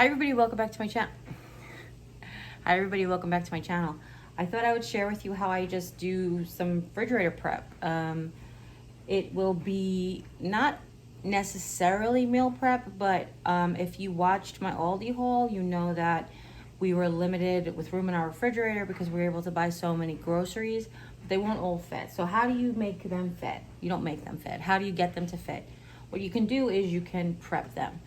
Hi everybody, welcome back to my channel. Hi everybody, welcome back to my channel. I thought I would share with you how I just do some refrigerator prep. It will be not necessarily meal prep, but if you watched my Aldi haul, you know that we were limited with room in our refrigerator because we were able to buy so many groceries. But they weren't all fit. So how do you make them fit? You don't make them fit. How do you get them to fit? What you can do is you can prep them.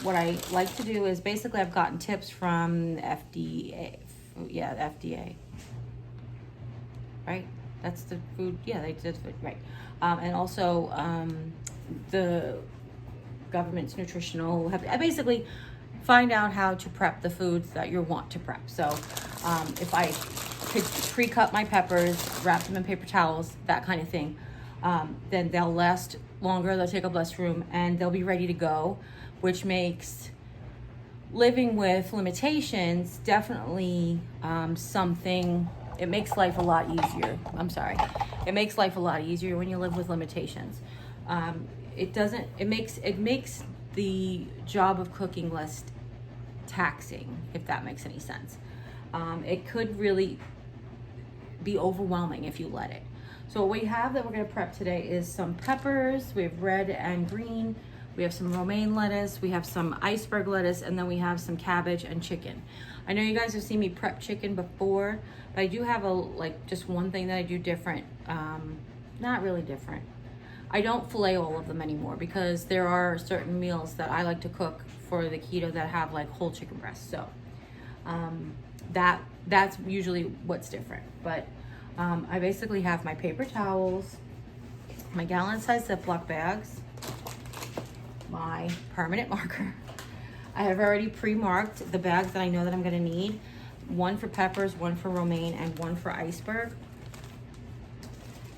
What I like to do is basically I've gotten tips from FDA. Yeah, FDA. Right? That's the food. Yeah, they did food. Right. And also the government's nutritional. I basically find out how to prep the foods that you want to prep. So if I could pre-cut my peppers, wrap them in paper towels, that kind of thing, then they'll last longer, they'll take up less room, and they'll be ready to go, which makes living with limitations definitely something. It makes life a lot easier. It makes life a lot easier when you live with limitations. It makes the job of cooking less taxing, if that makes any sense. It could really be overwhelming if you let it. So what we have that we're going to prep today is some peppers. We have red and green. We have some romaine lettuce. We have some iceberg lettuce, and then we have some cabbage and chicken. I know you guys have seen me prep chicken before, but I do have just one thing that I do different. Not really different. I don't fillet all of them anymore because there are certain meals that I like to cook for the keto that have like whole chicken breasts. So that's usually what's different. But I basically have my paper towels, my gallon-sized Ziploc bags, my permanent marker. I have already pre-marked the bags that I know that I'm gonna need. One for peppers, one for romaine, and one for iceberg.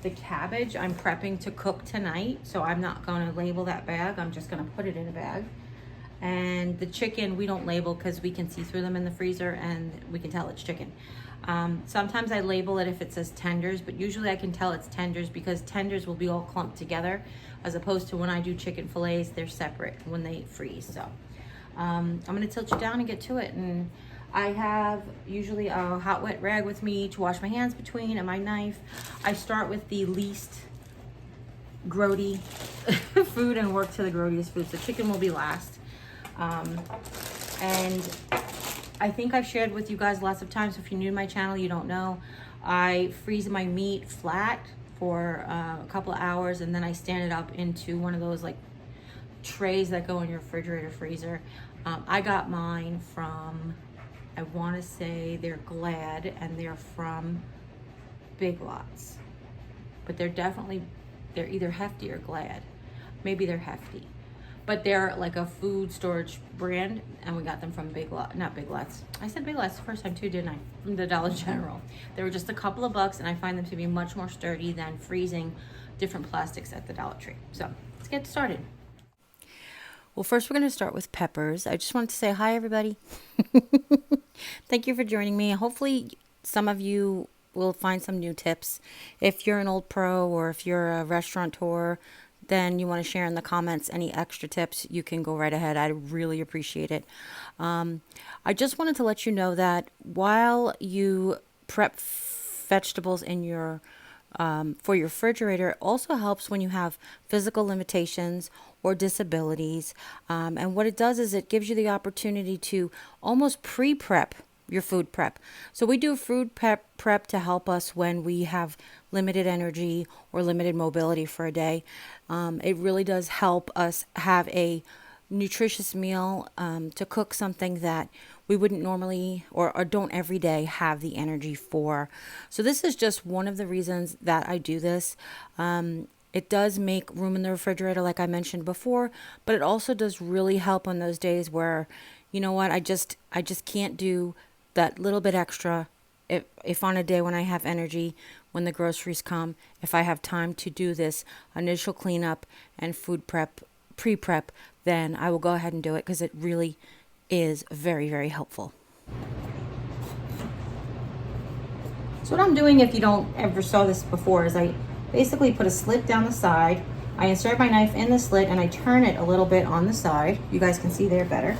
The cabbage I'm prepping to cook tonight, so I'm not gonna label that bag. I'm just gonna put it in a bag. And the chicken, we don't label because we can see through them in the freezer and we can tell it's chicken. Sometimes I label it if it says tenders, but usually I can tell it's tenders because tenders will be all clumped together, as opposed to when I do chicken fillets, they're separate when they freeze. So I'm gonna tilt you down and get to it. And I have usually a hot wet rag with me to wash my hands between and my knife. I start with the least grody food and work to the grodiest food. So chicken will be last. And I think I've shared with you guys lots of times. If you're new to my channel, you don't know, I freeze my meat flat for a couple of hours, and then I stand it up into one of those like trays that go in your refrigerator freezer. I got mine from, I want to say they're Glad, and they're from Big Lots, but they're either Hefty or Glad. Maybe they're Hefty, but they're like a food storage brand, and we got them from not Big Lots. I said Big Lots the first time too, didn't I? From the Dollar General. They were just a couple of bucks, and I find them to be much more sturdy than freezing different plastics at the Dollar Tree. So let's get started. Well, first we're going to start with peppers. I just wanted to say hi, everybody. Thank you for joining me. Hopefully some of you will find some new tips. If you're an old pro or if you're a restaurateur, then you want to share in the comments any extra tips, you can go right ahead. I really appreciate it. I just wanted to let you know that while you prep vegetables in your for your refrigerator, it also helps when you have physical limitations or disabilities. And what it does is it gives you the opportunity to almost pre-prep your food prep. So we do food prep to help us when we have limited energy or limited mobility for a day. It really does help us have a nutritious meal, to cook something that we wouldn't normally or don't every day have the energy for. So this is just one of the reasons that I do this. It does make room in the refrigerator, like I mentioned before, but it also does really help on those days where, you know what, I just can't do that little bit extra. If on a day when I have energy, when the groceries come, if I have time to do this initial cleanup and food prep, pre-prep, then I will go ahead and do it because it really is very, very helpful. So what I'm doing, if you don't ever saw this before, is I basically put a slit down the side. I insert my knife in the slit and I turn it a little bit on the side. You guys can see there better.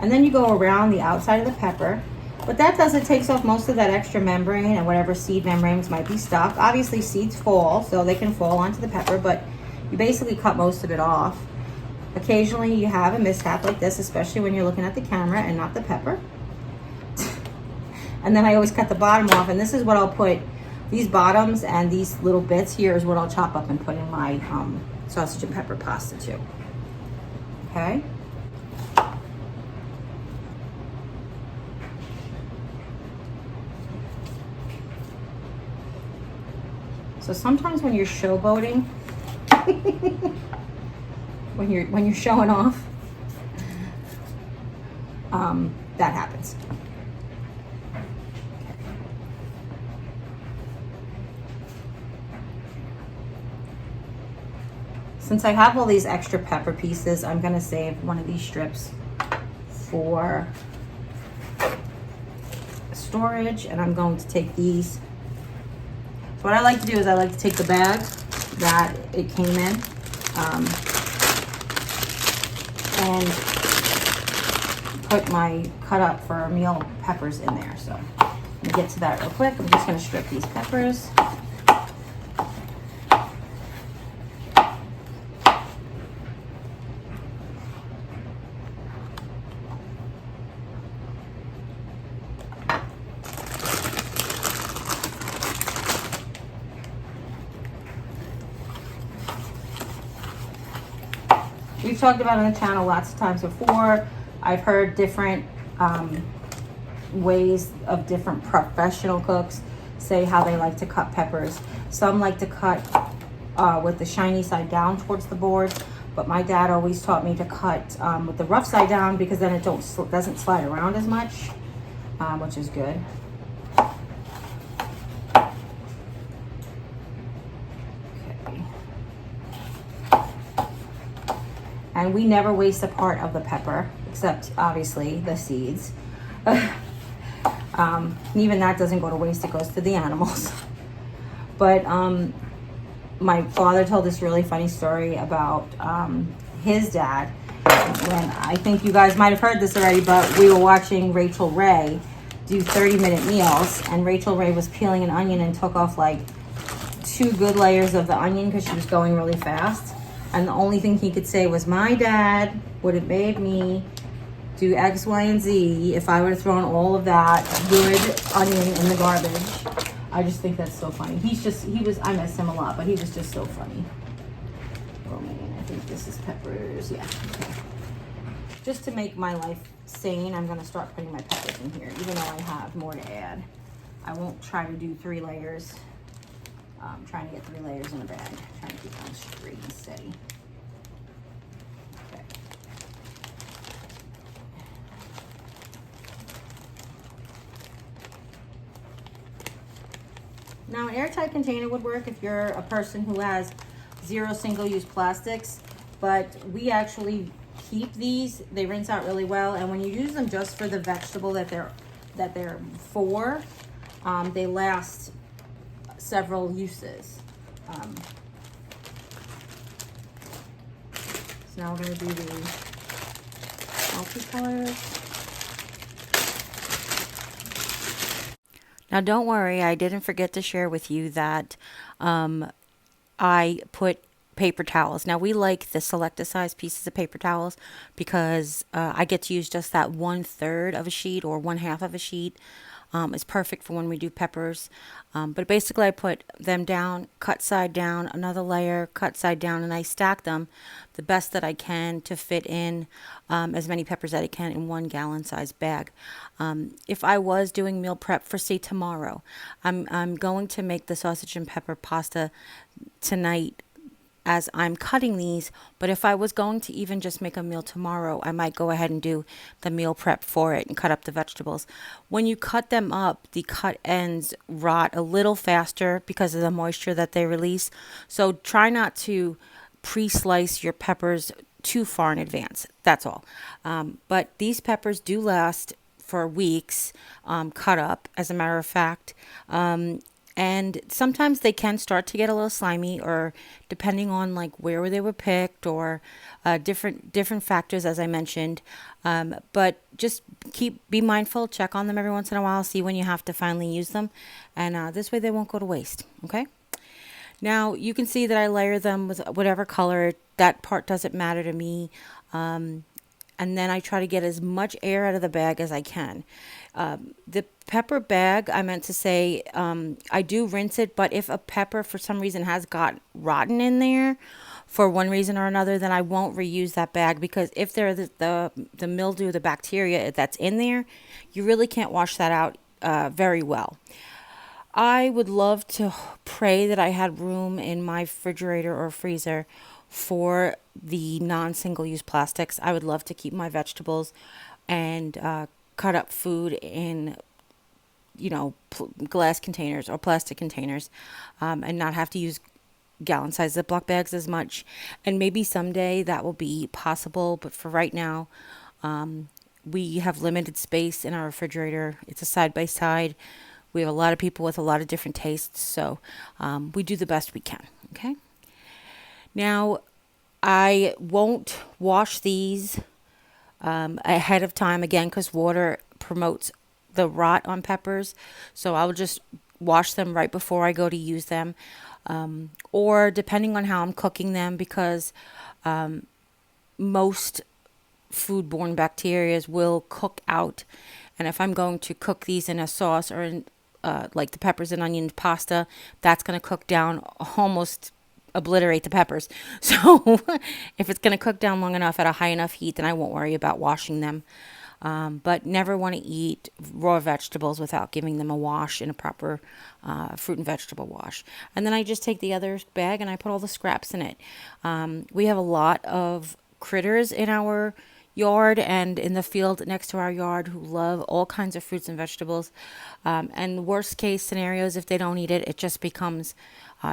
And then you go around the outside of the pepper. What that does, it takes off most of that extra membrane and whatever seed membranes might be stuck. Obviously seeds fall, so they can fall onto the pepper, but you basically cut most of it off. Occasionally you have a mishap like this, especially when you're looking at the camera and not the pepper. And then I always cut the bottom off, and this is what I'll put, these bottoms and these little bits here is what I'll chop up and put in my sausage and pepper pasta too. Okay? So sometimes when you're showboating, when you're showing off, that happens. Since I have all these extra pepper pieces, I'm gonna save one of these strips for storage, and I'm going to take these. So what I like to do is I like to take the bag that it came in and put my cut up for meal peppers in there. So I'm gonna get to that real quick. I'm just gonna strip these peppers. We've talked about on the channel lots of times before. I've heard different ways of different professional cooks say how they like to cut peppers. Some like to cut with the shiny side down towards the board, but my dad always taught me to cut with the rough side down, because then it doesn't slide around as much, which is good. And we never waste a part of the pepper, except obviously the seeds. Even that doesn't go to waste, it goes to the animals. But my father told this really funny story about his dad, when, I think you guys might have heard this already, but we were watching Rachel Ray do 30-minute meals, and Rachel Ray was peeling an onion and took off like 2 good layers of the onion because she was going really fast. And the only thing he could say was, my dad would have made me do X, Y, and Z if I would have thrown all of that good onion in the garbage. I just think that's so funny. I miss him a lot, but he was just so funny. Romaine, I think this is peppers. Yeah, okay. Just to make my life sane, I'm gonna start putting my peppers in here, even though I have more to add. I won't try to do 3 layers. I'm trying to get 3 layers in a bag. Trying to keep them straight and steady. Okay. Now, an airtight container would work if you're a person who has 0 single-use plastics, but we actually keep these. They rinse out really well, and when you use them just for the vegetable that they're for, they last several uses. So now we're going to do the multicolors. Now don't worry, I didn't forget to share with you that I put paper towels. Now we like the selected size pieces of paper towels because I get to use just that 1/3 of a sheet or 1/2 of a sheet. It's perfect for when we do peppers. But basically I put them down, cut side down, another layer, cut side down, and I stack them the best that I can to fit in as many peppers as I can in 1 gallon size bag. If I was doing meal prep for, say, tomorrow, I'm going to make the sausage and pepper pasta tonight as I'm cutting these, but if I was going to even just make a meal tomorrow, I might go ahead and do the meal prep for it and cut up the vegetables. When you cut them up, the cut ends rot a little faster because of the moisture that they release. So try not to pre-slice your peppers too far in advance. That's all. But these peppers do last for weeks, cut up, as a matter of fact. And sometimes they can start to get a little slimy, or depending on like where they were picked, or different factors, as I mentioned. But just be mindful, check on them every once in a while, see when you have to finally use them, and this way they won't go to waste. Okay. Now you can see that I layer them with whatever color. That part doesn't matter to me. And then I try to get as much air out of the bag as I can. The pepper bag, I meant to say, I do rinse it, but if a pepper for some reason has got rotten in there for one reason or another, then I won't reuse that bag, because if there the mildew, the bacteria that's in there, you really can't wash that out very well. I would love to pray that I had room in my refrigerator or freezer for the non-single use plastics. I would love to keep my vegetables and cut up food in, glass containers or plastic containers, and not have to use gallon size Ziploc bags as much. And maybe someday that will be possible, but for right now, we have limited space in our refrigerator. It's a side by side. We have a lot of people with a lot of different tastes, so we do the best we can. Okay. Now, I won't wash these ahead of time again, because water promotes the rot on peppers. So I'll just wash them right before I go to use them, or depending on how I'm cooking them, because most foodborne bacteria will cook out. And if I'm going to cook these in a sauce or in like the peppers and onion pasta, that's going to cook down, almost obliterate the peppers. So if it's going to cook down long enough at a high enough heat, then I won't worry about washing them. But never want to eat raw vegetables without giving them a wash in a proper fruit and vegetable wash. And then I just take the other bag and I put all the scraps in it. We have a lot of critters in our yard and in the field next to our yard who love all kinds of fruits and vegetables. And worst case scenarios, if they don't eat it, it just becomes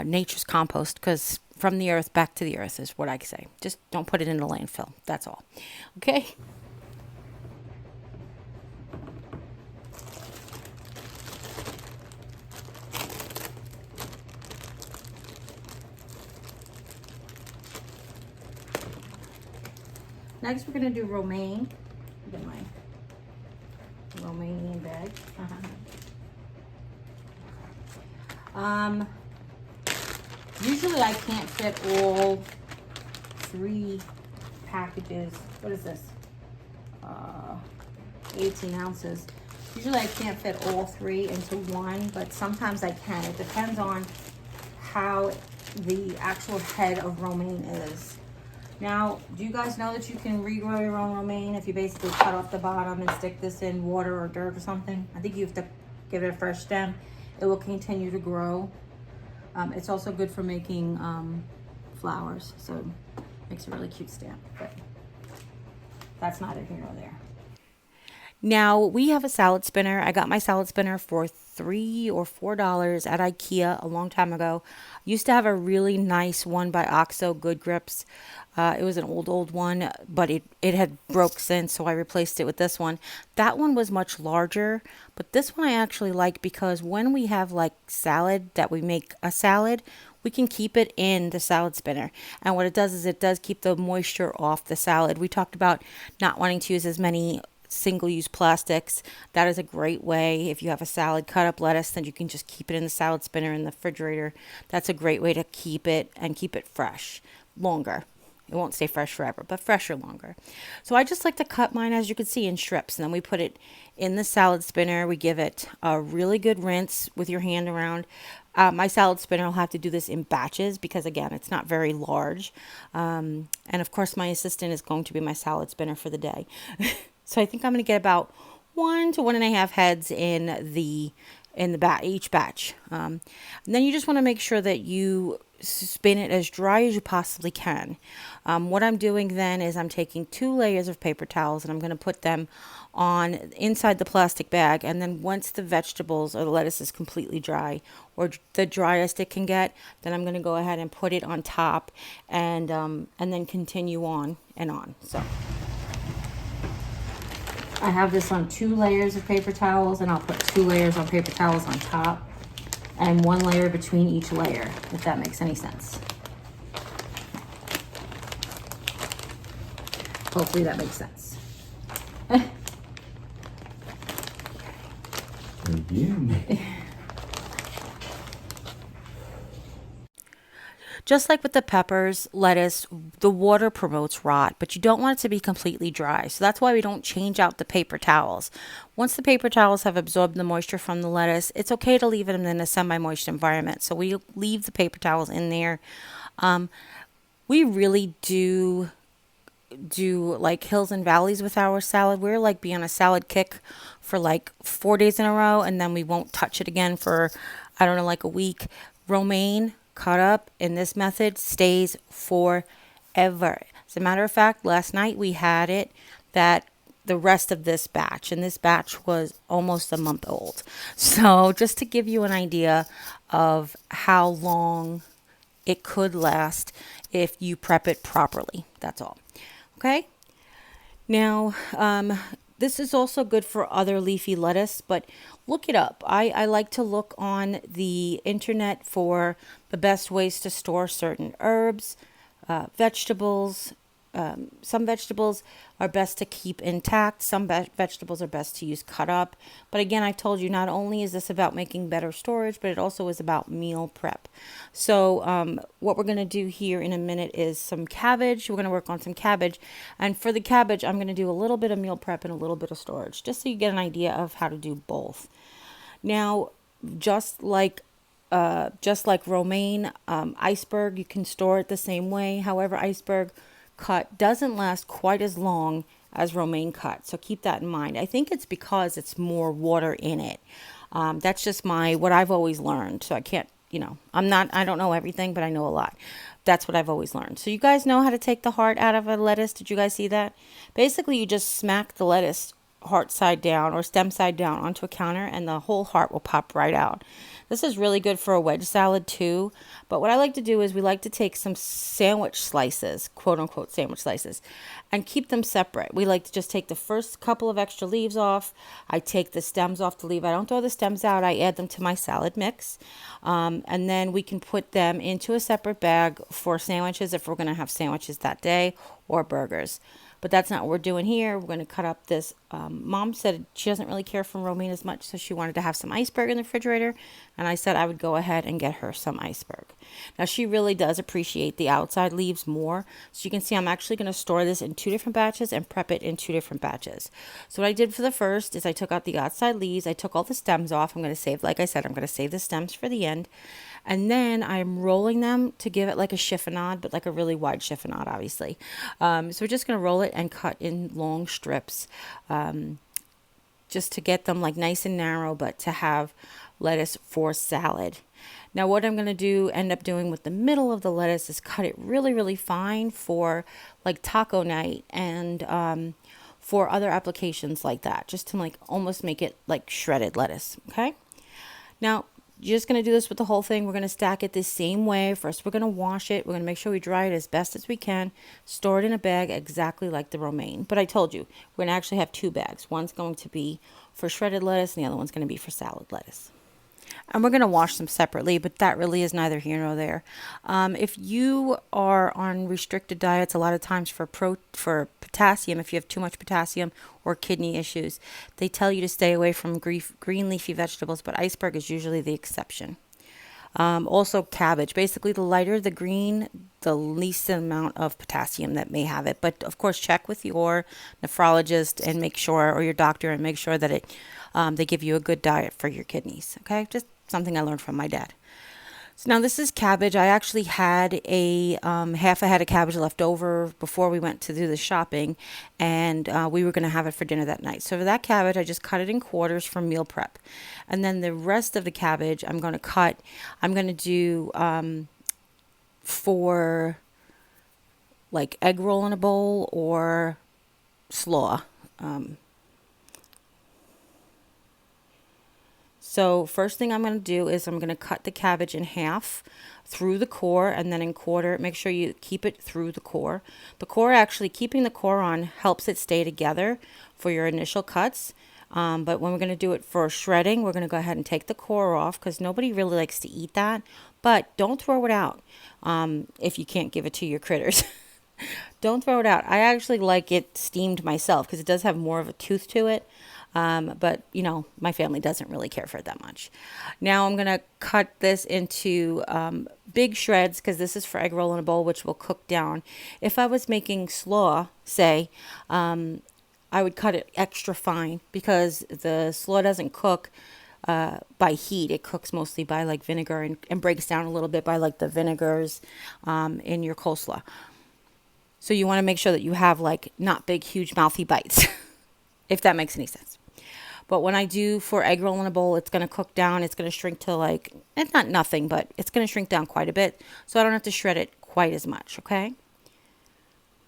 nature's compost, because from the earth back to the earth is what I say. Just don't put it in the landfill. That's all. Okay. Next, we're going to do romaine. Get my Romanian bag. Usually I can't fit all 3 packages. What is this? 18 ounces. Usually I can't fit all 3 into one, but sometimes I can. It depends on how the actual head of romaine is. Now, do you guys know that you can regrow your own romaine if you basically cut off the bottom and stick this in water or dirt or something? I think you have to give it a fresh stem. It will continue to grow. It's also good for making flowers, so it makes a really cute stem, but that's neither here nor there. Now, we have a salad spinner. I got my salad spinner for $3 or $4 at IKEA a long time ago. Used to have a really nice one by OXO, Good Grips. It was an old one, but it had broke since, so I replaced it with this one. That one was much larger, but this one I actually like, because when we have like salad, that we make a salad, we can keep it in the salad spinner. And what it does is it does keep the moisture off the salad. We talked about not wanting to use as many single-use plastics. That is a great way. If you have a salad, cut up lettuce, then you can just keep it in the salad spinner in the refrigerator. That's a great way to keep it and keep it fresh longer. It won't stay fresh forever, but fresher longer. So I just like to cut mine, as you can see, in strips, and then we put it in the salad spinner. We give it a really good rinse with your hand around. My salad spinner will have to do this in batches, because again, it's not very large. And of course, my assistant is going to be my salad spinner for the day. So I think I'm going to get about 1 to 1.5 heads in each batch. And then you just want to make sure that you spin it as dry as you possibly can. What I'm doing then is I'm taking 2 layers of paper towels, and I'm going to put them on inside the plastic bag. And then once the vegetables or the lettuce is completely dry, or the driest it can get, then I'm going to go ahead and put it on top, and then continue on and on. So I have this on 2 layers of paper towels, and I'll put 2 layers of paper towels on top. and one layer between each layer, if that makes any sense. Hopefully that makes sense. Again. Just like with the peppers, lettuce, the water promotes rot, but you don't want it to be completely dry. So that's why we don't change out the paper towels. Once the paper towels have absorbed the moisture from the lettuce, it's okay to leave them in a semi-moist environment. So we leave the paper towels in there. We really do like hills and valleys with our salad. We're like be on a salad kick for like 4 days in a row, and then we won't touch it again for, I don't know, like a week. Romaine cut up in this method stays forever. As a matter of fact, last night we had it that the rest of this batch, and this batch was almost a month old. So just to give you an idea of how long it could last if you prep it properly. That's all. Okay. Now, this is also good for other leafy lettuce, but look it up. I like to look on the internet for the best ways to store certain herbs, vegetables. Some vegetables are best to keep intact. Some vegetables are best to use cut up. But again, I've told you, not only is this about making better storage, but it also is about meal prep. So what we're going to do here in a minute is some cabbage. We're going to work on some cabbage. And for the cabbage, I'm going to do a little bit of meal prep and a little bit of storage, just so you get an idea of how to do both. Now, just like Romaine, Iceberg, you can store it the same way. However, Iceberg cut doesn't last quite as long as Romaine cut, so keep that in mind. I think it's because it's more water in it. That's just what I've always learned. So I can't, I don't know everything, but I know a lot. That's what I've always learned. So you guys know how to take the heart out of a lettuce. Did you guys see that? Basically, you just smack the lettuce heart side down or stem side down onto a counter, and the whole heart will pop right out. This is really good for a wedge salad too. But what I like to do is we like to take some sandwich slices, quote unquote sandwich slices, and keep them separate. We like to just take the first couple of extra leaves off. I take the stems off the leaf. I don't throw the stems out. I add them to my salad mix. And then we can put them into a separate bag for sandwiches if we're going to have sandwiches that day, or burgers. But that's not what we're doing here. We're going to cut up this. Mom said she doesn't really care for romaine as much, so she wanted to have some iceberg in the refrigerator. And I said I would go ahead and get her some iceberg. Now, she really does appreciate the outside leaves more. So you can see I'm actually going to store this in 2 different batches and prep it in 2 different batches. So what I did for the first is I took out the outside leaves. I took all the stems off. I'm going to save, like I said, I'm going to save the stems for the end. And then I'm rolling them to give it like a chiffonade, but like a really wide chiffonade, obviously. So we're just going to roll it and cut in long strips, just to get them like nice and narrow, but to have lettuce for salad. Now what I'm going to end up doing with the middle of the lettuce is cut it really, really fine for like taco night and for other applications like that, just to like almost make it like shredded lettuce. Okay. Now, you're just going to do this with the whole thing. We're going to stack it the same way. First, we're going to wash it. We're going to make sure we dry it as best as we can. Store it in a bag exactly like the romaine. But I told you, we're going to actually have 2 bags. One's going to be for shredded lettuce, and the other one's going to be for salad lettuce. And we're going to wash them separately, but that really is neither here nor there. If you are on restricted diets, a lot of times for potassium, if you have too much potassium or kidney issues, they tell you to stay away from green leafy vegetables, but iceberg is usually the exception. Also cabbage, basically the lighter the green, the least amount of potassium that may have it. But of course, check with your nephrologist and make sure, or your doctor, and make sure that they give you a good diet for your kidneys. Okay, just something I learned from my dad. So now this is cabbage. I actually had a half a head of cabbage left over before we went to do the shopping, and we were going to have it for dinner that night. So for that cabbage, I just cut it in quarters for meal prep. And then the rest of the cabbage I'm going to do for like egg roll in a bowl or slaw. So first thing I'm going to do is I'm going to cut the cabbage in half through the core and then in quarter. Make sure you keep it through the core. The core, actually keeping the core on helps it stay together for your initial cuts. But when we're going to do it for shredding, we're going to go ahead and take the core off because nobody really likes to eat that. But don't throw it out if you can't give it to your critters. Don't throw it out. I actually like it steamed myself because it does have more of a tooth to it. But, you know, my family doesn't really care for it that much. Now I'm going to cut this into big shreds because this is for egg roll in a bowl, which will cook down. If I was making slaw, say, I would cut it extra fine because the slaw doesn't cook by heat. It cooks mostly by like vinegar and breaks down a little bit by like the vinegars in your coleslaw. So you want to make sure that you have like not big, huge, mouthy bites, if that makes any sense. But when I do for egg roll in a bowl, it's going to cook down. It's going to shrink to like, it's not nothing, but it's going to shrink down quite a bit. So I don't have to shred it quite as much, okay?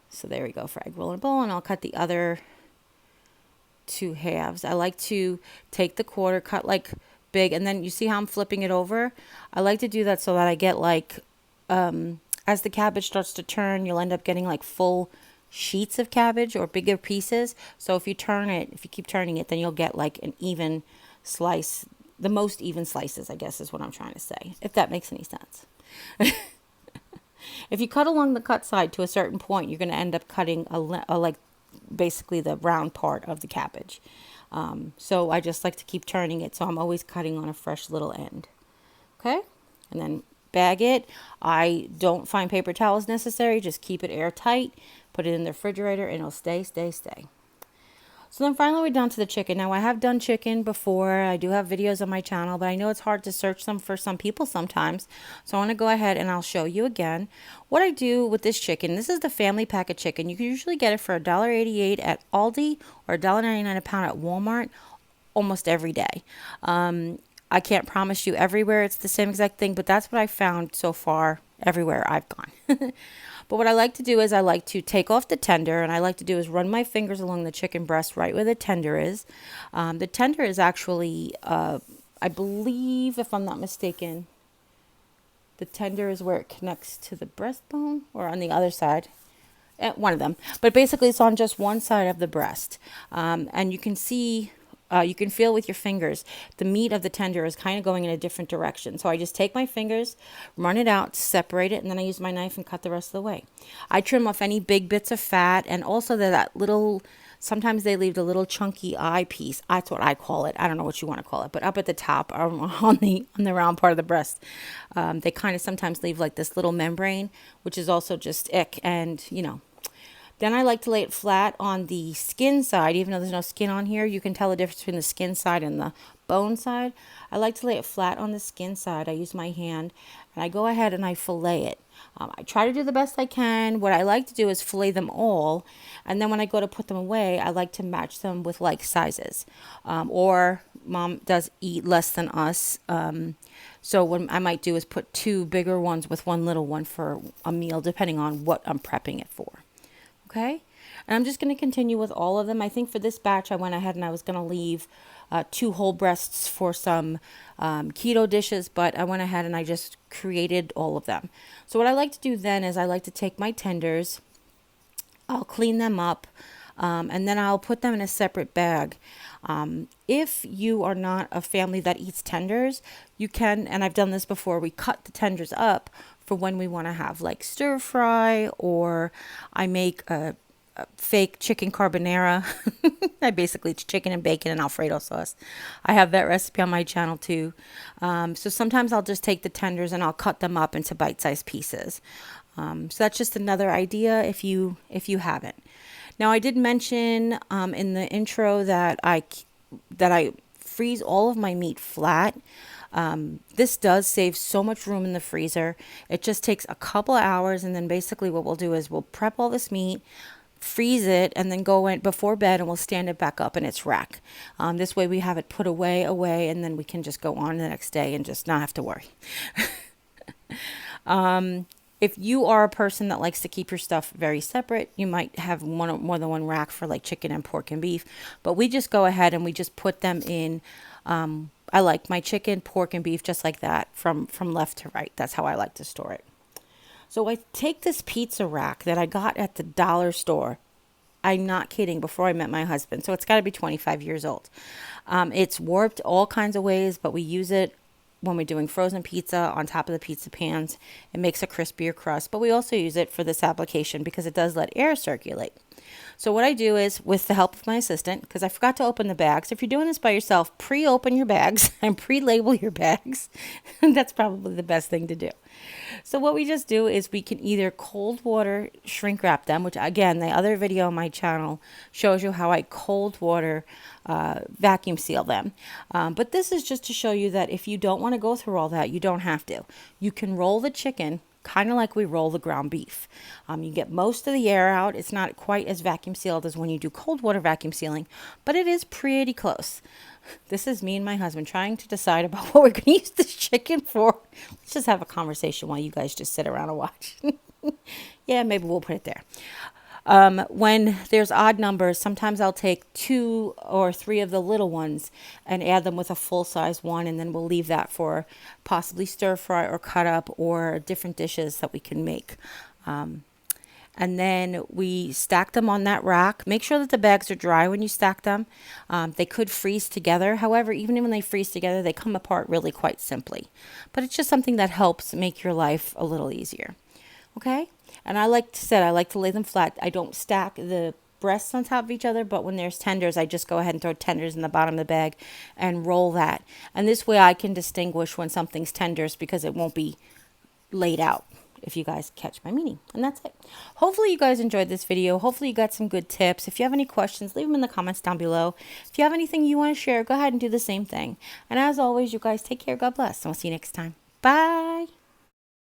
So there we go for egg roll in a bowl. And I'll cut the other 2 halves. I like to take the quarter, cut like big. And then you see how I'm flipping it over? I like to do that so that I get like, as the cabbage starts to turn, you'll end up getting like full sheets of cabbage or bigger pieces. So if you keep turning it, then you'll get like an even slice, the most even slices, I guess is what I'm trying to say, if that makes any sense. If you cut along the cut side to a certain point, you're going to end up cutting a like basically the round part of the cabbage. So I just like to keep turning it. So I'm always cutting on a fresh little end. Okay. And then bag it. I don't find paper towels necessary. Just keep it airtight. Put it in the refrigerator and it'll stay. So then finally we're down to the chicken. Now I have done chicken before. I do have videos on my channel, but I know it's hard to search them for some people sometimes. So I want to go ahead and I'll show you again what I do with this chicken. This is the family pack of chicken. You can usually get it for $1.88 at Aldi or $1.99 a pound at Walmart almost every day. I can't promise you everywhere it's the same exact thing, but that's what I found so far everywhere I've gone. But what I like to do is I like to take off the tender, and I like to do is run my fingers along the chicken breast right where the tender is. The tender is actually, I believe, if I'm not mistaken, the tender is where it connects to the breastbone or on the other side. One of them. But basically it's on just one side of the breast. And you can see... you can feel with your fingers, the meat of the tender is kind of going in a different direction. So I just take my fingers, run it out, separate it, and then I use my knife and cut the rest of the way. I trim off any big bits of fat, and also that little, sometimes they leave the little chunky eye piece. That's what I call it. I don't know what you want to call it, but up at the top on the round part of the breast, they kind of sometimes leave like this little membrane, which is also just ick, and you know. Then I like to lay it flat on the skin side. Even though there's no skin on here, you can tell the difference between the skin side and the bone side. I like to lay it flat on the skin side. I use my hand and I go ahead and I fillet it. I try to do the best I can. What I like to do is fillet them all. And then when I go to put them away, I like to match them with like sizes. Or mom does eat less than us. So what I might do is put 2 bigger ones with 1 little one for a meal, depending on what I'm prepping it for. Okay, and I'm just going to continue with all of them. I think for this batch, I went ahead and I was going to leave 2 whole breasts for some keto dishes, but I went ahead and I just created all of them. So what I like to do then is I like to take my tenders, I'll clean them up, and then I'll put them in a separate bag. If you are not a family that eats tenders, you can, and I've done this before, we cut the tenders up for when we want to have like stir fry, or I make a fake chicken carbonara. It's chicken and bacon and Alfredo sauce. I have that recipe on my channel too. So sometimes I'll just take the tenders and I'll cut them up into bite-sized pieces. So that's just another idea if you haven't. Now I did mention in the intro that I freeze all of my meat flat. This does save so much room in the freezer. It just takes a couple hours, and then basically what we'll do is we'll prep all this meat, freeze it, and then go in before bed and we'll stand it back up in its rack. This way we have it put away, and then we can just go on the next day and just not have to worry. If you are a person that likes to keep your stuff very separate, you might have more than one rack for like chicken and pork and beef. But we just go ahead and we just put them in. I like my chicken, pork, and beef just like that from left to right. That's how I like to store it. So I take this pizza rack that I got at the dollar store. I'm not kidding, before I met my husband. So it's got to be 25 years old. It's warped all kinds of ways, but we use it when we're doing frozen pizza on top of the pizza pans. It makes a crispier crust, but we also use it for this application because it does let air circulate. So what I do is, with the help of my assistant, because I forgot to open the bags. If you're doing this by yourself, pre-open your bags and pre-label your bags. That's probably the best thing to do. So what we just do is we can either cold water shrink wrap them, which again, the other video on my channel shows you how I cold water vacuum seal them. But this is just to show you that if you don't want to go through all that, you don't have to. You can roll the chicken kind of like we roll the ground beef. You get most of the air out. It's not quite as vacuum sealed as when you do cold water vacuum sealing, but it is pretty close. This is me and my husband trying to decide about what we're going to use this chicken for. Let's just have a conversation while you guys just sit around and watch. Yeah, maybe we'll put it there. When there's odd numbers, sometimes I'll take 2 or 3 of the little ones and add them with a full-size one, and then we'll leave that for possibly stir fry or cut up or different dishes that we can make. And then we stack them on that rack. Make sure that the bags are dry when you stack them. They could freeze together. However, even when they freeze together, they come apart really quite simply. But it's just something that helps make your life a little easier. Okay? And I like to lay them flat. I don't stack the breasts on top of each other, but when there's tenders, I just go ahead and throw tenders in the bottom of the bag and roll that. And this way I can distinguish when something's tenders because it won't be laid out, if you guys catch my meaning. And that's it. Hopefully you guys enjoyed this video. Hopefully you got some good tips. If you have any questions, leave them in the comments down below. If you have anything you want to share, go ahead and do the same thing. And as always, you guys take care. God bless. And we'll see you next time. Bye.